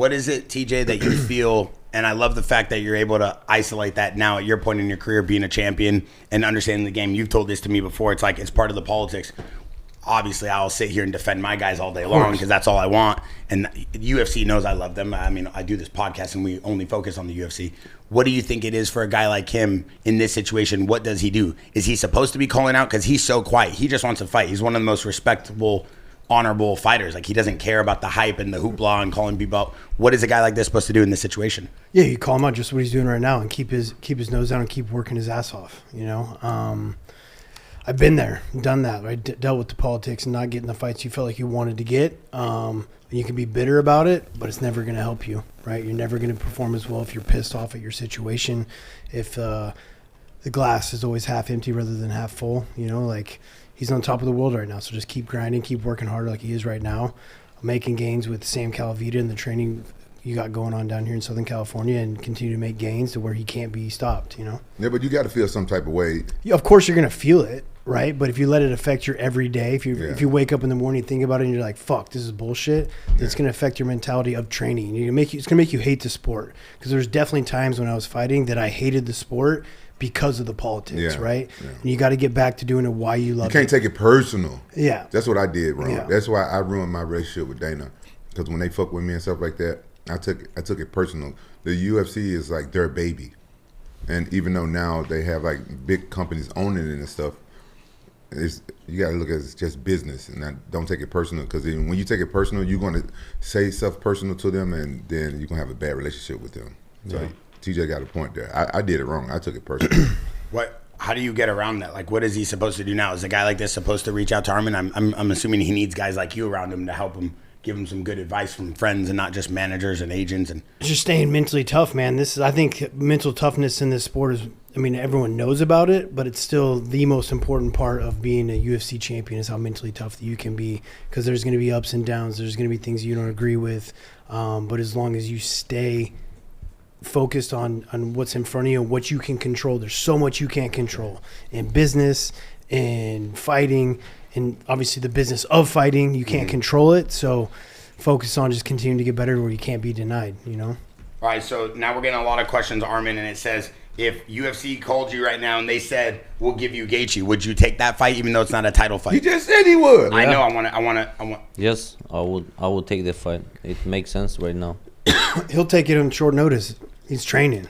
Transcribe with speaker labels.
Speaker 1: What is it, TJ, that you feel, and I love the fact that you're able to isolate that now at your point in your career, being a champion and understanding the game. You've told this to me before. It's like it's part of the politics. Obviously, I'll sit here and defend my guys all day long because that's all I want. And UFC knows I love them. I mean, I do this podcast and we only focus on the UFC. What do you think it is for a guy like him in this situation? What does he do? Is he supposed to be calling out? Because he's so quiet. He just wants to fight. He's one of the most respectable, honorable fighters. Like, he doesn't care about the hype and the hoopla and calling people out. What is a guy like this supposed to do in this situation?
Speaker 2: Yeah, you call him out, just what he's doing right now, and keep his nose down and keep working his ass off. You know, I've been there, done that. I dealt with the politics and not getting the fights you felt like you wanted to get. You can be bitter about it, but it's never going to help you, right? You're never going to perform as well if you're pissed off at your situation. If the glass is always half empty rather than half full, you know, like, he's on top of the world right now. So just keep grinding, keep working harder like he is right now, making gains with Sam Calavita and the training you got going on down here in Southern California, and continue to make gains to where he can't be stopped, you know?
Speaker 3: Yeah, but you got to feel some type of way.
Speaker 2: Yeah, of course you're going to feel it, right? But if you let it affect your everyday, if you wake up in the morning, think about it, and you're like, fuck, this is bullshit, it's going to affect your mentality of training. It's going to make you hate the sport. Because there's definitely times when I was fighting that I hated the sport because of the politics, right? Yeah. And you got to get back to doing it why you love it.
Speaker 3: You can't take it personal.
Speaker 2: Yeah.
Speaker 3: That's what I did wrong.
Speaker 2: Yeah.
Speaker 3: That's why I ruined my relationship with Dana. Because when they fuck with me and stuff like that, I took it personal. The UFC is like their baby. And even though now they have like big companies owning it and stuff, you got to look at it as just business and don't take it personal. Because when you take it personal, you're going to say stuff personal to them, and then you're going to have a bad relationship with them. So TJ got a point there. I did it wrong. I took it personal.
Speaker 1: How do you get around that? Like, what is he supposed to do now? Is a guy like this supposed to reach out to Arman? I'm assuming he needs guys like you around him to help him, give him some good advice from friends and not just managers and agents. And
Speaker 2: just staying mentally tough, man. I think mental toughness in this sport is, I mean, everyone knows about it, but it's still the most important part of being a UFC champion is how mentally tough that you can be, because there's going to be ups and downs. There's going to be things you don't agree with. But as long as you stay focused on what's in front of you and what you can control, there's so much you can't control in business, in fighting, and obviously the business of fighting, you can't control it. So focus on just continuing to get better where you can't be denied, you know?
Speaker 1: All right, so now we're getting a lot of questions, Arman, and it says, if UFC called you right now and they said, we'll give you Gaethje, would you take that fight even though it's not a title fight?
Speaker 3: He just said he would.
Speaker 1: I know, I want.
Speaker 4: Yes, I would take the fight. It makes sense right now.
Speaker 2: He'll take it on short notice. He's training.